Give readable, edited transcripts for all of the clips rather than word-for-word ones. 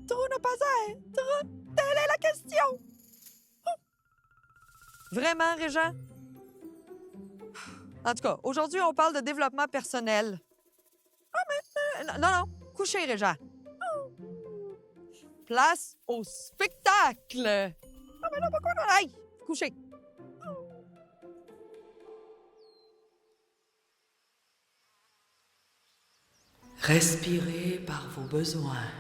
Trou ne pas être. Telle est la question. Vraiment, Régent? En tout cas, aujourd'hui, on parle de développement personnel. Non, non, couchez, Régent. Place au spectacle. Ah, mais non, pourquoi non? Aïe, couchez. Respirez par vos besoins.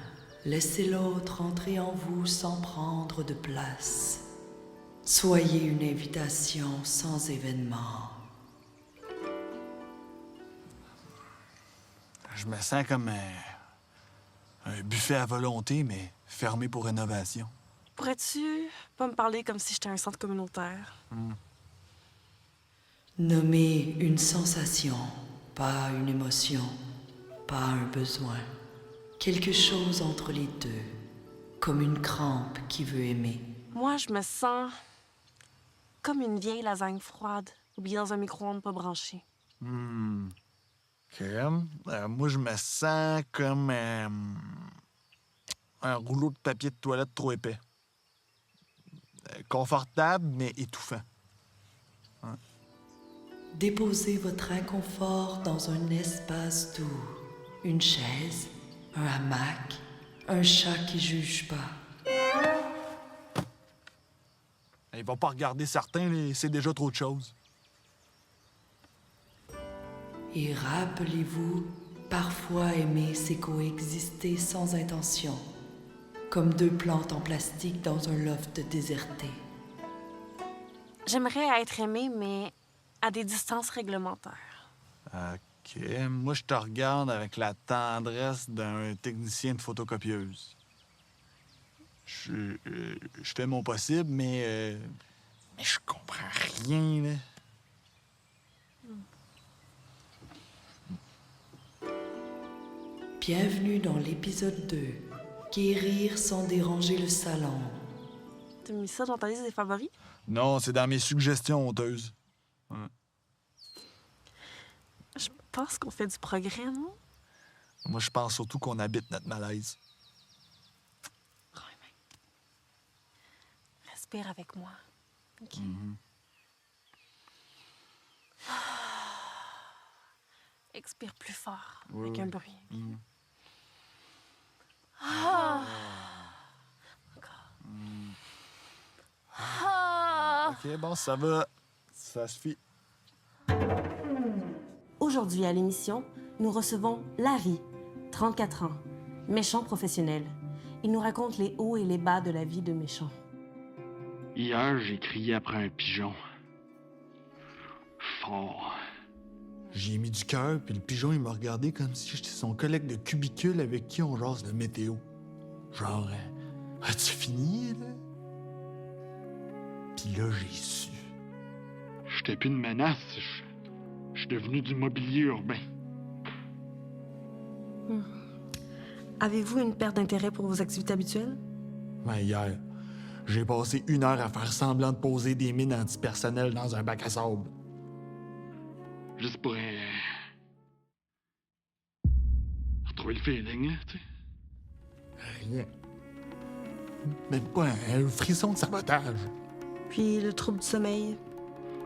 Laissez l'autre entrer en vous sans prendre de place. Soyez une invitation sans événement. Je me sens comme un buffet à volonté, mais fermé pour rénovation. Pourrais-tu pas me parler comme si j'étais un centre communautaire? Nommez une sensation, pas une émotion, pas un besoin. Quelque chose entre les deux, comme une crampe qui veut aimer. Moi, je me sens comme une vieille lasagne froide, oubliée dans un micro-ondes pas branché. Crème. Moi, je me sens comme un rouleau de papier de toilette trop épais. Confortable, mais étouffant. Déposez votre inconfort dans un espace doux. Une chaise, un hamac, un chat qui juge pas. Il va pas regarder certains, c'est déjà trop de choses. Et rappelez-vous, parfois aimer, c'est coexister sans intention, comme deux plantes en plastique dans un loft déserté. J'aimerais être aimée, mais à des distances réglementaires. OK. Moi, je te regarde avec la tendresse d'un technicien de photocopieuse. Je fais mon possible, mais je comprends rien, là. Bienvenue dans l'épisode 2, Guérir sans déranger le salon. T'as mis ça dans ta liste des favoris? Non, c'est dans mes suggestions honteuses. Je pense qu'on fait du progrès, non? Moi, je pense surtout qu'on habite notre malaise. Respire avec moi. OK? Expire plus fort, avec un bruit. Encore. OK, bon, ça va. Ça suffit. Aujourd'hui à l'émission, nous recevons Larry, 34 ans, méchant professionnel. Il nous raconte les hauts et les bas de la vie de méchant. Hier, j'ai crié après un pigeon. Fort. J'y ai mis du cœur, puis le pigeon, il m'a regardé comme si j'étais son collègue de cubicule avec qui on jase de météo. Genre, as-tu fini, là? Puis là, j'ai su. J'étais plus une menace. Je suis devenu du mobilier urbain. Avez-vous une perte d'intérêt pour vos activités habituelles? Ouais, hier, j'ai passé 1 heure à faire semblant de poser des mines antipersonnelles dans un bac à sable. Juste pour retrouver le feeling, hein, tu sais. Rien. Même pas un frisson de sabotage. Puis le trouble du sommeil?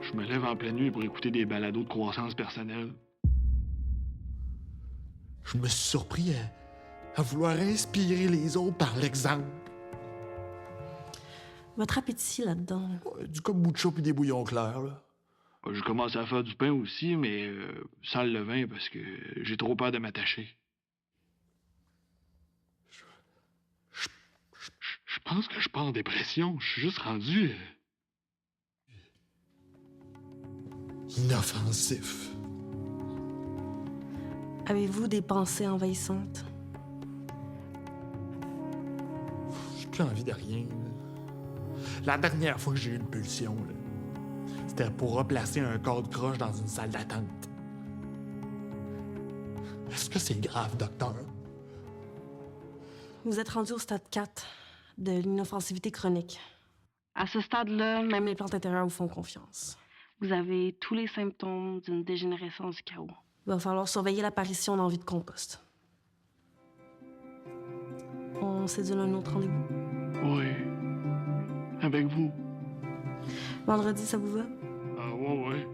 Je me lève en pleine nuit pour écouter des balados de croissance personnelle. Je me suis surpris à vouloir inspirer les autres par l'exemple. Votre appétit là-dedans? Du kombucha puis des bouillons clairs, là. J'ai commencé à faire du pain aussi, mais sans le levain parce que j'ai trop peur de m'attacher. Je pense que je pars en dépression. Je suis juste rendu... Inoffensif. Avez-vous des pensées envahissantes? J'ai plus envie de rien, là. La dernière fois que j'ai eu une pulsion, là, c'était pour replacer un corps de croche dans une salle d'attente. Est-ce que c'est grave, docteur? Vous êtes rendu au stade 4 de l'inoffensivité chronique. À ce stade-là, même les plantes intérieures vous font confiance. Vous avez tous les symptômes d'une dégénérescence du chaos. Il va falloir surveiller l'apparition d'envie de compost. On cédule un autre rendez-vous. Oui. Avec vous. Vendredi, ça vous va? Ah, ouais.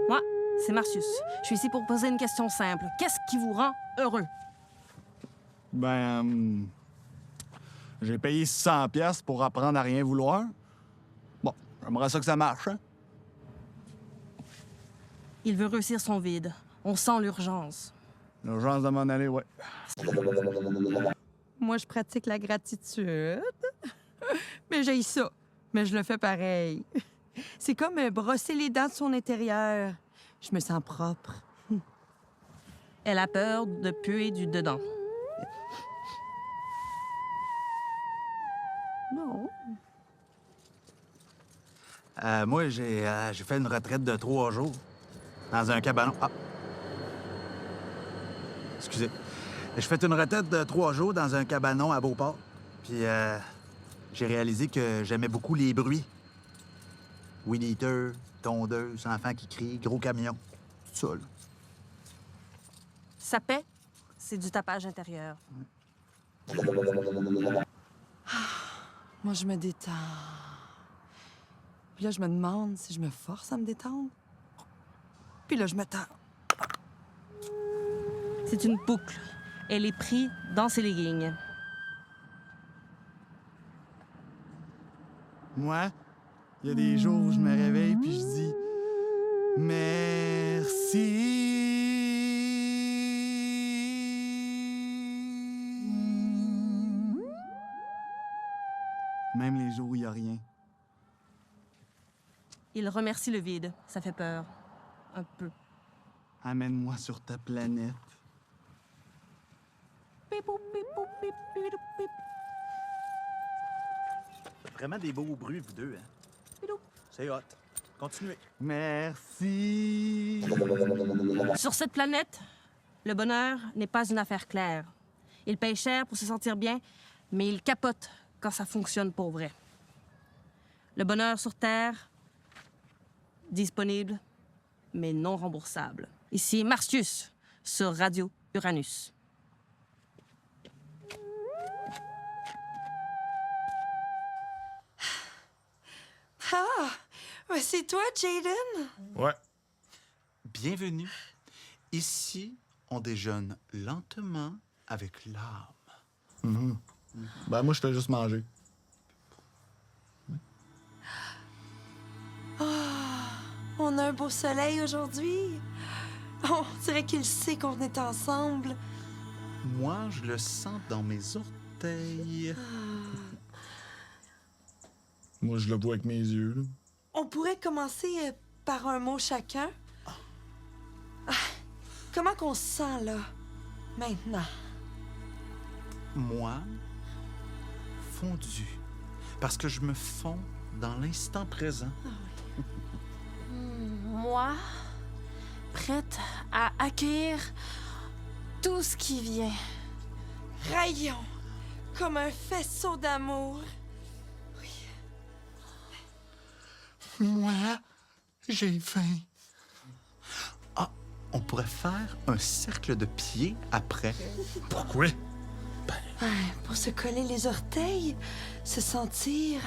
Moi, c'est Marcius. Je suis ici pour poser une question simple. Qu'est-ce qui vous rend heureux? Ben, j'ai payé 600 pièces pour apprendre à rien vouloir. Bon, j'aimerais ça que ça marche, hein? Il veut réussir son vide. On sent l'urgence. L'urgence de m'en aller, ouais. Moi, je pratique la gratitude. Mais j'ai ça. Mais je le fais pareil. C'est comme brosser les dents de son intérieur. Je me sens propre. Elle a peur de puer du dedans. Non. Moi, j'ai fait une retraite de 3 jours dans un cabanon. Ah! Excusez. J'ai fait une retraite de 3 jours dans un cabanon à Beauport. Puis j'ai réalisé que j'aimais beaucoup les bruits. Weed eater, tondeuse, enfants qui crient, gros camion. Tout ça, là. Ça paie, c'est du tapage intérieur. Moi, je me détends. Puis là, je me demande si je me force à me détendre. Puis là, je me tends. C'est une boucle. Elle est prise dans ses leggings. Moi, il y a des jours où je me réveille puis je dis merci. Même les jours où il n'y a rien. Il remercie le vide. Ça fait peur. Un peu. Amène-moi sur ta planète. Pipou, pipou, pip, pidou, pip. Vraiment des beaux bruits, vous deux, hein? Pidou. C'est hot. Continuez. Merci. Sur cette planète, le bonheur n'est pas une affaire claire. Il paye cher pour se sentir bien, mais il capote quand ça fonctionne pour vrai. Le bonheur sur Terre, disponible, mais non remboursable. Ici Marcius, sur Radio Uranus. Ah! Ben, c'est toi, Jaden? Ouais. Bienvenue. Ici, on déjeune lentement avec l'âme. Ben, moi, je fais juste manger. On a un beau soleil aujourd'hui. On dirait qu'il sait qu'on est ensemble. Moi, je le sens dans mes orteils. Moi, je le vois avec mes yeux, là. On pourrait commencer par un mot chacun. Ah, comment qu'on se sent, là, maintenant? Moi, fondu. Parce que je me fonds dans l'instant présent. Moi, prête à accueillir tout ce qui vient. Rayon, comme un faisceau d'amour. Moi, j'ai faim. Ah, on pourrait faire un cercle de pieds après. Pourquoi? Pour se coller les orteils, se sentir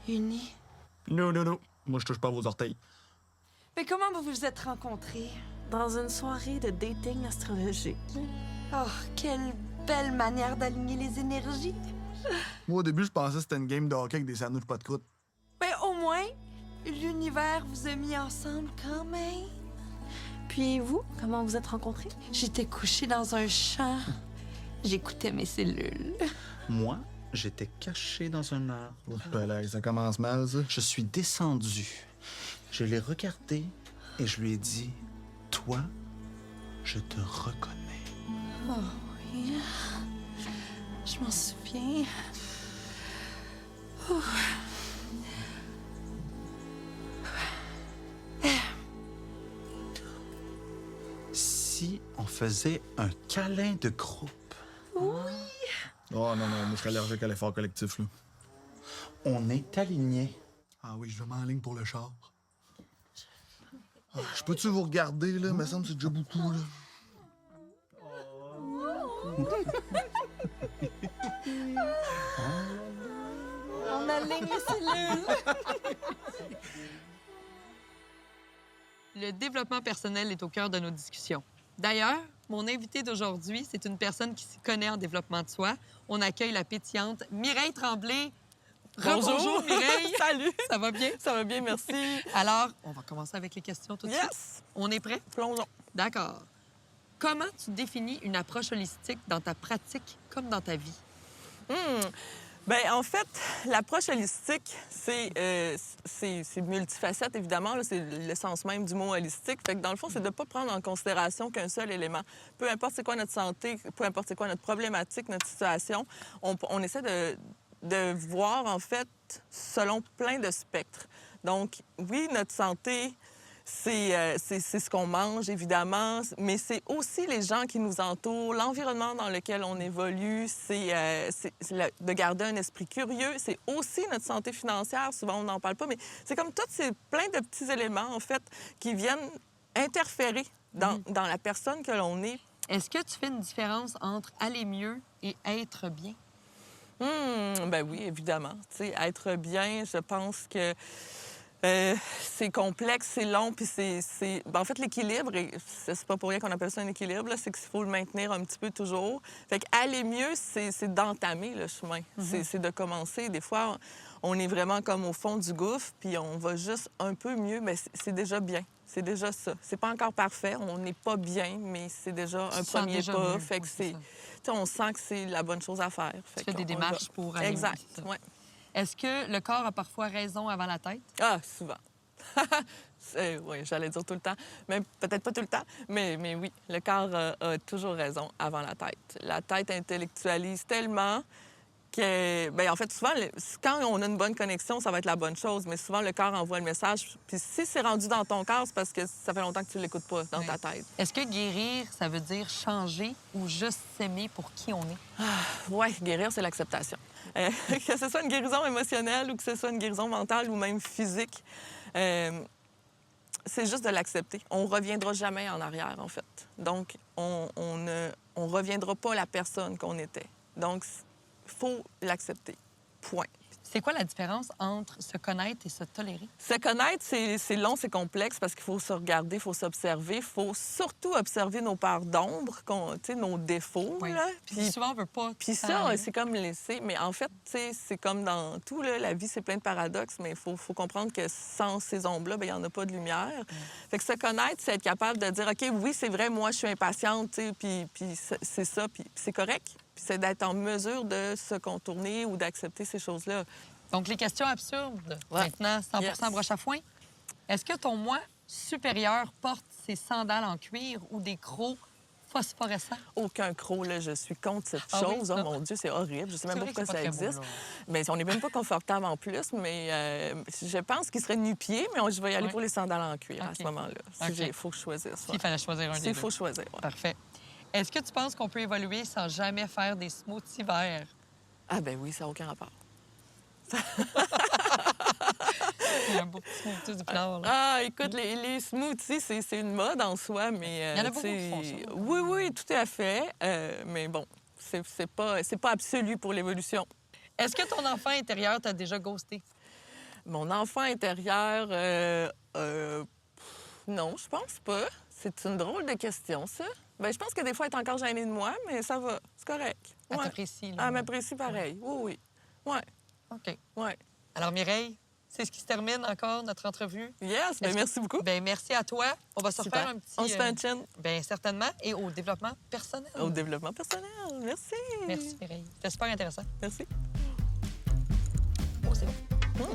unis. Non, non, non. Moi, je touche pas à vos orteils. Mais comment vous vous êtes rencontrés? Dans une soirée de dating astrologique. Oh, quelle belle manière d'aligner les énergies. Moi, au début, je pensais que c'était une game de hockey avec des sandwichs pas de croûte. Ben, au moins, l'univers vous a mis ensemble quand même. Puis vous, comment vous êtes rencontrés? J'étais couchée dans un champ. J'écoutais mes cellules. Moi, j'étais caché dans un arbre. Ben là, ça commence mal, ça. Je suis descendu. Je l'ai regardé et je lui ai dit, toi, je te reconnais. Oh oui. Je m'en souviens. Si on faisait un câlin de groupe. Oh non, non, moi, je serais allergique à l'effort collectif, là. On est alignés. Ah oui, je vais m'enligne pour le char. Ah, je peux-tu vous regarder, là? Me semble que c'est déjà beaucoup, là. On aligne les cellules. Le développement personnel est au cœur de nos discussions. D'ailleurs, mon invité d'aujourd'hui, c'est une personne qui s'y connaît en développement de soi. On accueille la pétillante Mireille Tremblay. Bonjour Mireille! Salut! Ça va bien? Ça va bien, merci. Alors, on va commencer avec les questions tout de suite. Yes! On est prêt? Plongeons. D'accord. Comment tu définis une approche holistique dans ta pratique comme dans ta vie? Bien, en fait, l'approche holistique, c'est multifacette, évidemment. là. C'est l'essence même du mot holistique. Fait que dans le fond, c'est de ne pas prendre en considération qu'un seul élément. Peu importe c'est quoi notre santé, peu importe c'est quoi notre problématique, notre situation, on essaie de voir, en fait, selon plein de spectres. Donc, oui, notre santé, c'est ce qu'on mange, évidemment, mais c'est aussi les gens qui nous entourent, l'environnement dans lequel on évolue, de garder un esprit curieux. C'est aussi notre santé financière, souvent on n'en parle pas, mais c'est comme tous ces plein de petits éléments, en fait, qui viennent interférer dans la personne que l'on est. Est-ce que tu fais une différence entre aller mieux et être bien? Ben oui, évidemment. Tu sais, être bien, je pense que c'est complexe, c'est long, puis ben, en fait, l'équilibre, c'est pas pour rien qu'on appelle ça un équilibre, là, c'est qu'il faut le maintenir un petit peu toujours. Fait qu'aller mieux, c'est d'entamer le chemin. C'est de commencer. Des fois, on est vraiment comme au fond du gouffre, puis on va juste un peu mieux, mais c'est déjà bien. C'est déjà ça. C'est pas encore parfait, on n'est pas bien, mais c'est déjà un premier déjà pas. mieux, Fait que oui, c'est c'est... ça. Tu sais, on sent que c'est la bonne chose à faire. Tu fais des démarches pour aller mieux, Exact, c'est ça. oui. Est-ce que le corps a parfois raison avant la tête? Ah, souvent. Oui, j'allais dire tout le temps. Mais peut-être pas tout le temps, mais oui, le corps a toujours raison avant la tête. La tête intellectualise tellement que, bien, en fait, souvent, quand on a une bonne connexion, ça va être la bonne chose, mais souvent, le corps envoie le message. Puis si c'est rendu dans ton corps, c'est parce que ça fait longtemps que tu l'écoutes pas dans ta tête. Est-ce que guérir, ça veut dire changer ou juste s'aimer pour qui on est? Oui, guérir, c'est l'acceptation. Que ce soit une guérison émotionnelle ou que ce soit une guérison mentale ou même physique, c'est juste de l'accepter. On reviendra jamais en arrière, en fait. Donc, on reviendra pas la personne qu'on était. Donc, il faut l'accepter. Point. C'est quoi la différence entre se connaître et se tolérer? Se connaître, c'est long, c'est complexe parce qu'il faut se regarder, il faut s'observer. Il faut surtout observer nos parts d'ombre, nos défauts. Oui. Là. Puis souvent, on veut pas... Puis ça, c'est comme laisser. Mais en fait, c'est comme dans tout, là, la vie, c'est plein de paradoxes, mais il faut comprendre que sans ces ombres-là, il n'y en a pas de lumière. Fait que se connaître, c'est être capable de dire, OK, oui, c'est vrai, moi, je suis impatiente, puis c'est ça, puis c'est correct. Puis c'est d'être en mesure de se contourner ou d'accepter ces choses-là. Donc, les questions absurdes. Ouais. Maintenant, 100 Yes. broche à foin. Est-ce que ton moi supérieur porte ses sandales en cuir ou des crocs phosphorescents? Aucun croc, là, je suis contre cette Ah oui? chose. Oh mon Dieu, c'est horrible. Je sais même pas vrai que pourquoi c'est ça pas très beau, existe. là. Mais on n'est même pas confortable en plus, mais je pense qu'il serait nu-pied, mais je vais y aller Ouais. pour les sandales en cuir à OK. ce moment-là. OK. Il faut que je choisisse. S'il fallait choisir un des S'il deux. faut choisir, ouais. Parfait. Est-ce que tu penses qu'on peut évoluer sans jamais faire des smoothies verts? Ah ben oui, ça n'a aucun rapport. Il y a un beau petit smoothie du fleur, là. Ah, écoute, les smoothies, c'est une mode en soi, mais... Il y en a beaucoup tu sais, qui font ça. Oui, oui, tout à fait. Mais bon, c'est pas absolu pour l'évolution. Est-ce que ton enfant intérieur t'a déjà ghosté? Mon enfant intérieur, non, je pense pas. C'est une drôle de question, ça. Bien, je pense que des fois, elle est encore gênée de moi, mais ça va. C'est correct. Elle Ouais. t'apprécie, là. Elle m'apprécie pareil. Oui, oui. Ouais, OK. ouais. Alors, Mireille, c'est ce qui se termine encore, notre entrevue. Yes, bien, Est-ce merci beaucoup. Bien, merci à toi. On va se Super. refaire un petit... On se fait un chin Bien, certainement. Et au développement personnel. au développement personnel. Merci. Merci, Mireille. C'était super intéressant. Merci. Oh, c'est bon.